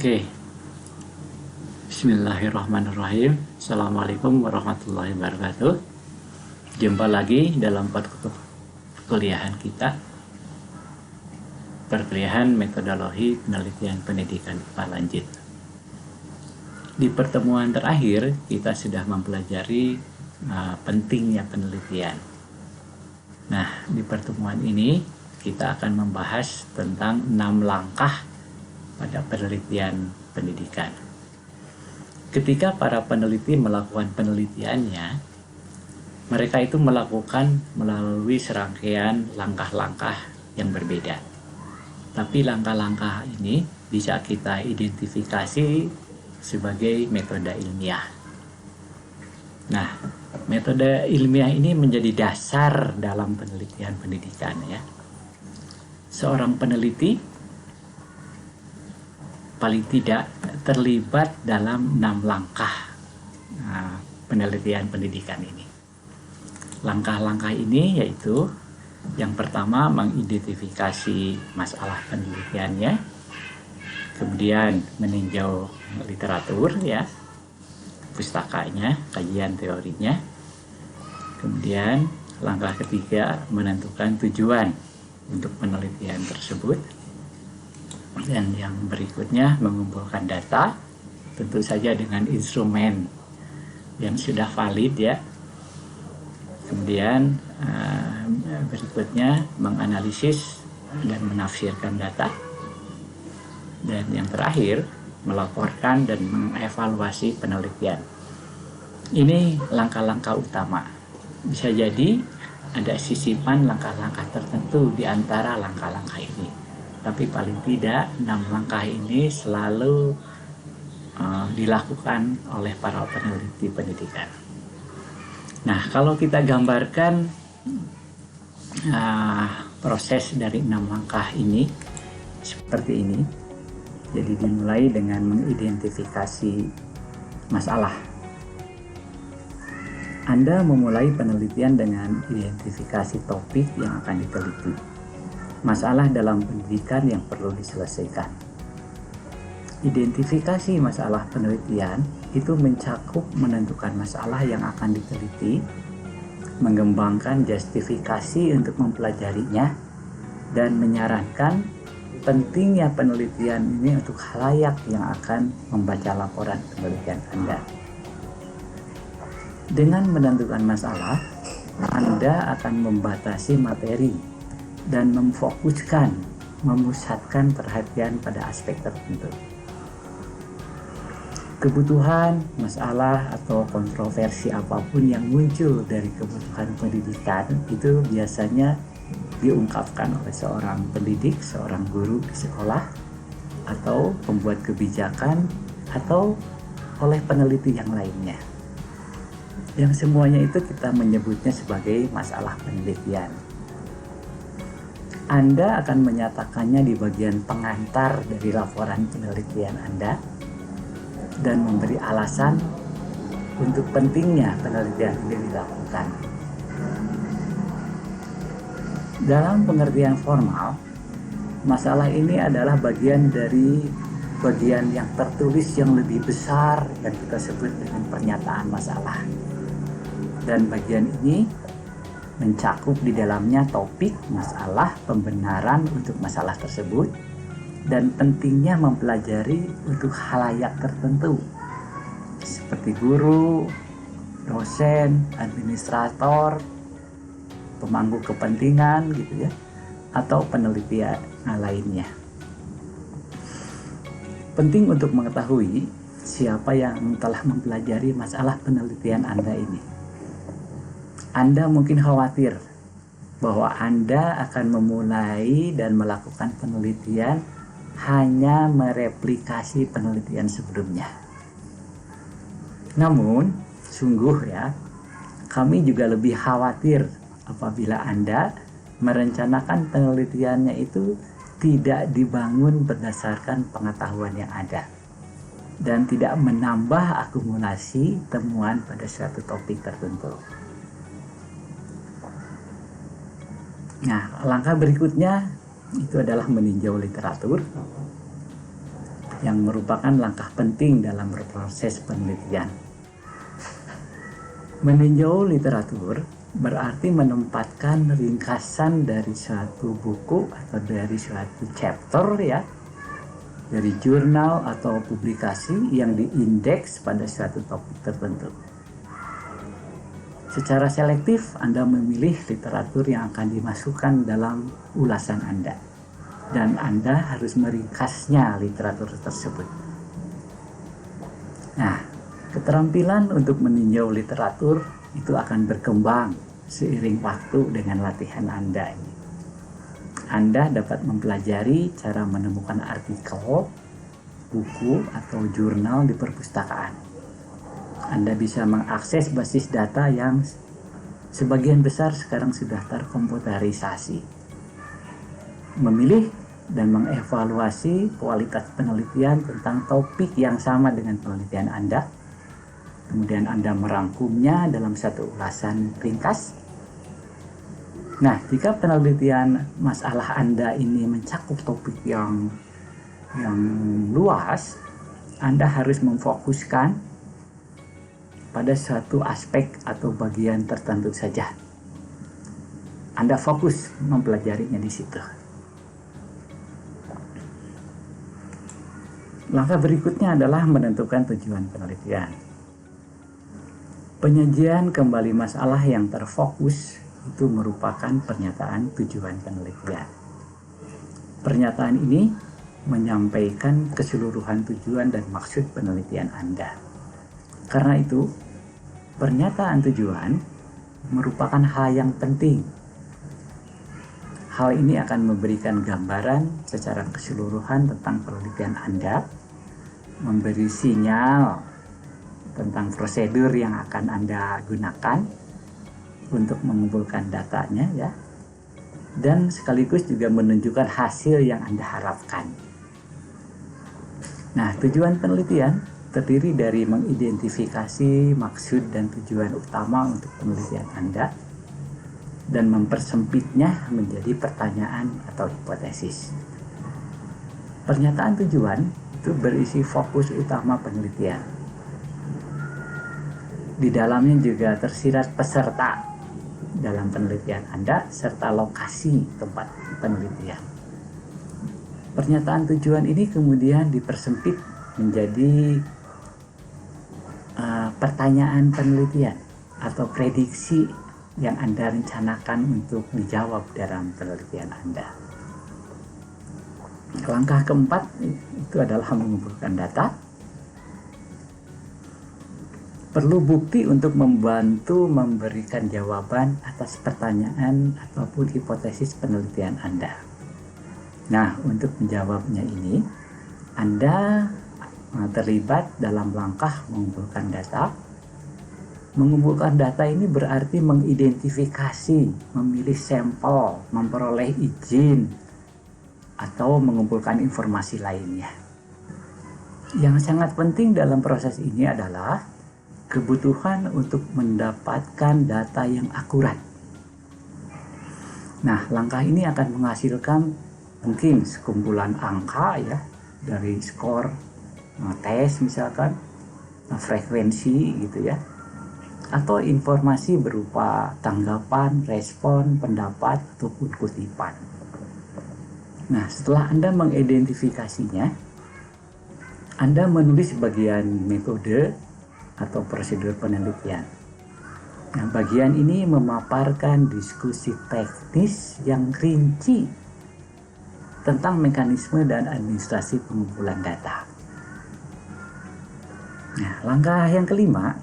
Oke, Bismillahirrahmanirrahim. Assalamualaikum warahmatullahi wabarakatuh. Jumpa lagi dalam perkuliahan kita, perkuliahan metodologi penelitian pendidikan IPA lanjut. Di pertemuan terakhir kita sudah mempelajari pentingnya penelitian. Nah, di pertemuan ini kita akan membahas tentang 6 langkah pada penelitian pendidikan. Ketika para peneliti melakukan penelitiannya, mereka itu melakukan melalui serangkaian langkah-langkah yang berbeda. Tapi langkah-langkah ini bisa kita identifikasi sebagai metode ilmiah. Nah, metode ilmiah ini menjadi dasar dalam penelitian pendidikan ya. Seorang peneliti paling tidak terlibat dalam 6 langkah penelitian pendidikan ini. Langkah-langkah ini yaitu yang pertama mengidentifikasi masalah penelitiannya, kemudian meninjau literatur ya, pustakanya, kajian teorinya. Kemudian langkah ketiga menentukan tujuan untuk penelitian tersebut. Dan yang berikutnya mengumpulkan data, tentu saja dengan instrumen yang sudah valid ya. Kemudian berikutnya menganalisis dan menafsirkan data. Dan yang terakhir melaporkan dan mengevaluasi penelitian. Ini langkah-langkah utama. Bisa jadi ada sisipan langkah-langkah tertentu di antara langkah-langkah ini. Tapi paling tidak 6 langkah ini selalu dilakukan oleh para peneliti pendidikan. Nah, kalau kita gambarkan proses dari 6 langkah ini seperti ini. Jadi dimulai dengan mengidentifikasi masalah. Anda memulai penelitian dengan identifikasi topik yang akan diteliti. Masalah dalam pendidikan yang perlu diselesaikan. Identifikasi masalah penelitian itu mencakup menentukan masalah yang akan diteliti, mengembangkan justifikasi untuk mempelajarinya, dan menyarankan pentingnya penelitian ini untuk khalayak yang akan membaca laporan penelitian Anda. Dengan menentukan masalah, Anda akan membatasi materi dan memfokuskan, memusatkan perhatian pada aspek tertentu. Kebutuhan, masalah, atau kontroversi apapun yang muncul dari kebutuhan pendidikan itu biasanya diungkapkan oleh seorang pendidik, seorang guru di sekolah, atau pembuat kebijakan, atau oleh peneliti yang lainnya. Yang semuanya itu kita menyebutnya sebagai masalah penelitian. Anda akan menyatakannya di bagian pengantar dari laporan penelitian Anda dan memberi alasan untuk pentingnya penelitian ini dilakukan. Dalam pengertian formal, masalah ini adalah bagian dari bagian yang tertulis yang lebih besar yang kita sebut dengan pernyataan masalah. Dan bagian ini mencakup di dalamnya topik, masalah, pembenaran untuk masalah tersebut, dan pentingnya mempelajari untuk khalayak tertentu, seperti guru, dosen, administrator, pemangku kepentingan gitu ya, atau peneliti lainnya. Penting untuk mengetahui siapa yang telah mempelajari masalah penelitian Anda ini. Anda mungkin khawatir bahwa Anda akan memulai dan melakukan penelitian hanya mereplikasi penelitian sebelumnya. Namun, sungguh ya, kami juga lebih khawatir apabila Anda merencanakan penelitiannya itu tidak dibangun berdasarkan pengetahuan yang ada dan tidak menambah akumulasi temuan pada suatu topik tertentu. Nah, langkah berikutnya itu adalah meninjau literatur. yang merupakan langkah penting dalam proses penelitian. Meninjau literatur berarti menempatkan ringkasan dari suatu buku atau dari suatu chapter ya, dari jurnal atau publikasi yang diindeks pada suatu topik tertentu. Secara selektif, Anda memilih literatur yang akan dimasukkan dalam ulasan Anda, dan Anda harus meringkasnya literatur tersebut. Nah, keterampilan untuk meninjau literatur itu akan berkembang seiring waktu dengan latihan Anda ini. Anda dapat mempelajari cara menemukan artikel, buku, atau jurnal di perpustakaan. Anda bisa mengakses basis data yang sebagian besar sekarang sudah terkomputerisasi. Memilih dan mengevaluasi kualitas penelitian tentang topik yang sama dengan penelitian Anda. Kemudian Anda merangkumnya dalam satu ulasan ringkas. Nah, jika penelitian masalah Anda ini mencakup topik yang luas, Anda harus memfokuskan pada suatu aspek atau bagian tertentu saja. Anda fokus mempelajarinya di situ. Langkah berikutnya adalah menentukan tujuan penelitian. Penyajian kembali masalah yang terfokus itu merupakan pernyataan tujuan penelitian. Pernyataan ini menyampaikan keseluruhan tujuan dan maksud penelitian Anda. Karena itu, pernyataan tujuan merupakan hal yang penting. Hal ini akan memberikan gambaran secara keseluruhan tentang penelitian Anda, memberi sinyal tentang prosedur yang akan Anda gunakan untuk mengumpulkan datanya ya, dan sekaligus juga menunjukkan hasil yang Anda harapkan. Nah, tujuan penelitian terdiri dari mengidentifikasi maksud dan tujuan utama untuk penelitian Anda dan mempersempitnya menjadi pertanyaan atau hipotesis. Pernyataan tujuan itu berisi fokus utama penelitian. Di dalamnya juga tersirat peserta dalam penelitian Anda serta lokasi tempat penelitian. Pernyataan tujuan ini kemudian dipersempit menjadi pertanyaan penelitian atau prediksi yang Anda rencanakan untuk dijawab dalam penelitian Anda. Langkah keempat itu adalah mengumpulkan data. Perlu bukti untuk membantu memberikan jawaban atas pertanyaan ataupun hipotesis penelitian Anda. Nah, untuk menjawabnya ini, Anda terlibat dalam langkah mengumpulkan data. Mengumpulkan data ini berarti mengidentifikasi, memilih sampel, memperoleh izin, atau mengumpulkan informasi lainnya. Yang sangat penting dalam proses ini adalah kebutuhan untuk mendapatkan data yang akurat. Nah, langkah ini akan menghasilkan mungkin sekumpulan angka ya, dari skor tes misalkan, frekuensi gitu ya, atau informasi berupa tanggapan, respon, pendapat, ataupun kutipan. Nah, setelah Anda mengidentifikasinya, Anda menulis bagian metode atau prosedur penelitian. Nah, bagian ini memaparkan diskusi teknis yang rinci tentang mekanisme dan administrasi pengumpulan data. Nah, langkah yang kelima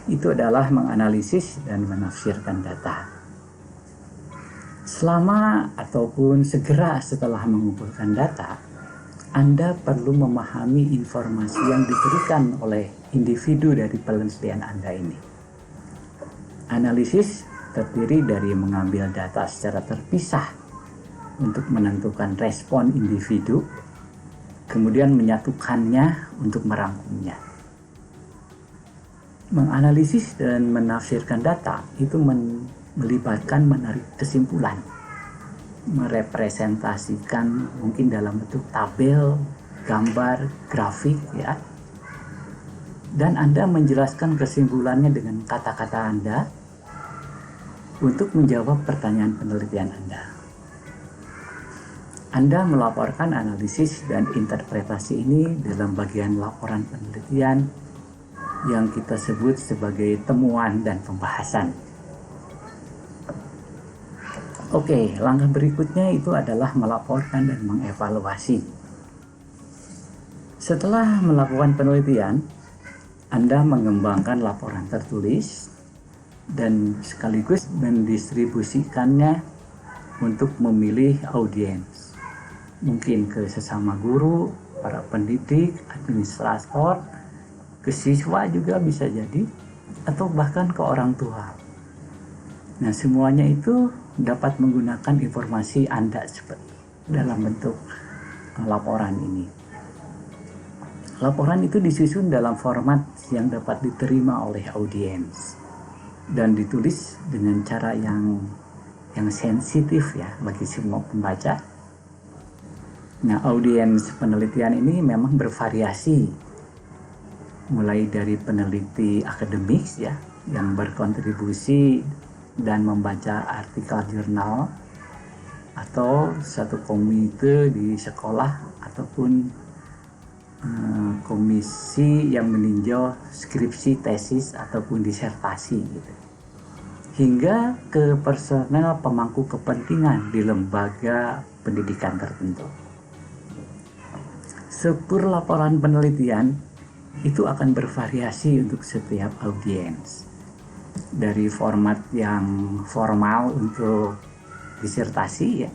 itu adalah menganalisis dan menafsirkan data. Selama ataupun segera setelah mengumpulkan data, Anda perlu memahami informasi yang diberikan oleh individu dari penelitian Anda ini. Analisis terdiri dari mengambil data secara terpisah untuk menentukan respon individu, kemudian menyatukannya untuk merangkumnya. Menganalisis dan menafsirkan data itu melibatkan menarik kesimpulan, merepresentasikan mungkin dalam bentuk tabel gambar, grafik ya. Dan Anda menjelaskan kesimpulannya dengan kata-kata Anda untuk menjawab pertanyaan penelitian Anda. Anda melaporkan analisis dan interpretasi ini dalam bagian laporan penelitian yang kita sebut sebagai temuan dan pembahasan. Oke, langkah berikutnya itu adalah melaporkan dan mengevaluasi. Setelah melakukan penelitian, Anda mengembangkan laporan tertulis dan sekaligus mendistribusikannya untuk memilih audiens. Mungkin ke sesama guru, para pendidik, administrator, ke siswa juga bisa jadi, atau bahkan ke orang tua. Nah, semuanya itu dapat menggunakan informasi Anda dalam bentuk laporan ini. Laporan itu disusun dalam format yang dapat diterima oleh audiens dan ditulis dengan cara yang sensitif ya bagi semua pembaca. Nah, audiens penelitian ini memang bervariasi, mulai dari peneliti akademik ya yang berkontribusi dan membaca artikel jurnal, atau satu komite di sekolah ataupun komisi yang meninjau skripsi, tesis ataupun disertasi gitu. Hingga ke personel pemangku kepentingan di lembaga pendidikan tertentu. Struktur laporan penelitian itu akan bervariasi untuk setiap audiens. Dari format yang formal untuk disertasi ya,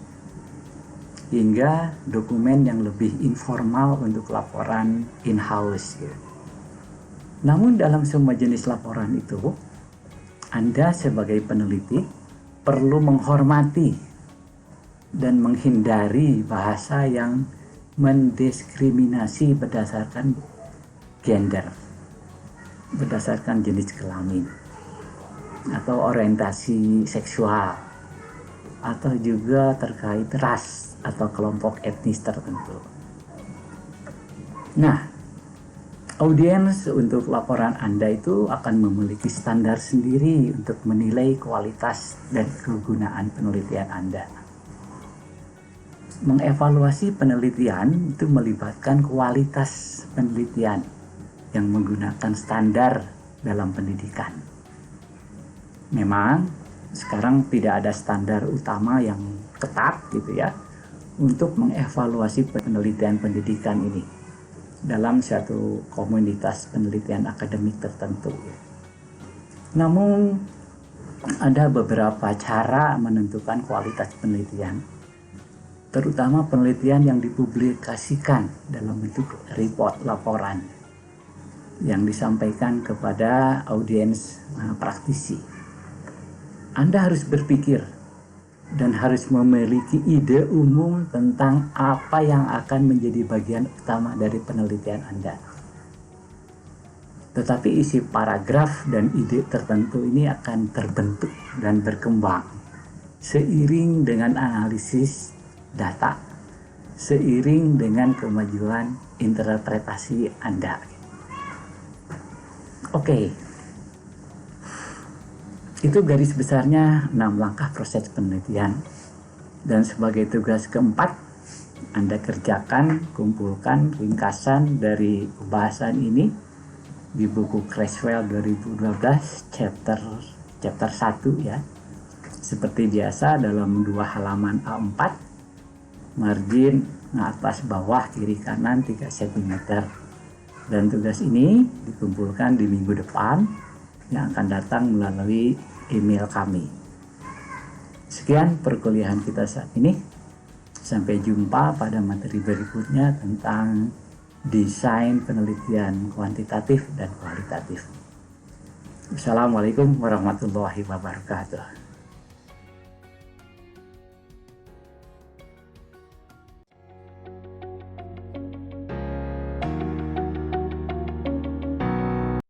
hingga dokumen yang lebih informal untuk laporan in-house ya. Namun dalam semua jenis laporan itu, Anda sebagai peneliti perlu menghormati dan menghindari bahasa yang mendiskriminasi berdasarkan gender, berdasarkan jenis kelamin, atau orientasi seksual, atau juga terkait ras atau kelompok etnis tertentu. Nah, audiens untuk laporan Anda itu akan memiliki standar sendiri untuk menilai kualitas dan kegunaan penelitian Anda. Mengevaluasi penelitian itu melibatkan kualitas penelitian yang menggunakan standar dalam pendidikan. Memang sekarang tidak ada standar utama yang ketat gitu ya untuk mengevaluasi penelitian pendidikan ini dalam suatu komunitas penelitian akademik tertentu. Namun ada beberapa cara menentukan kualitas penelitian, terutama penelitian yang dipublikasikan dalam bentuk report laporan yang disampaikan kepada audiens praktisi. Anda harus berpikir dan harus memiliki ide umum tentang apa yang akan menjadi bagian utama dari penelitian Anda. Tetapi isi paragraf dan ide tertentu ini akan terbentuk dan berkembang seiring dengan analisis data, seiring dengan kemajuan interpretasi Anda. Oke. Itu garis besarnya 6 langkah proses penelitian. Dan sebagai tugas keempat, Anda kerjakan, kumpulkan ringkasan dari pembahasan ini di buku Creswell 2012 chapter 1 ya. Seperti biasa dalam 2 halaman A4, margin atas bawah kiri kanan 3 cm. Dan tugas ini dikumpulkan di minggu depan yang akan datang melalui email kami. Sekian perkuliahan kita saat ini. Sampai jumpa pada materi berikutnya tentang desain penelitian kuantitatif dan kualitatif. Assalamualaikum warahmatullahi wabarakatuh.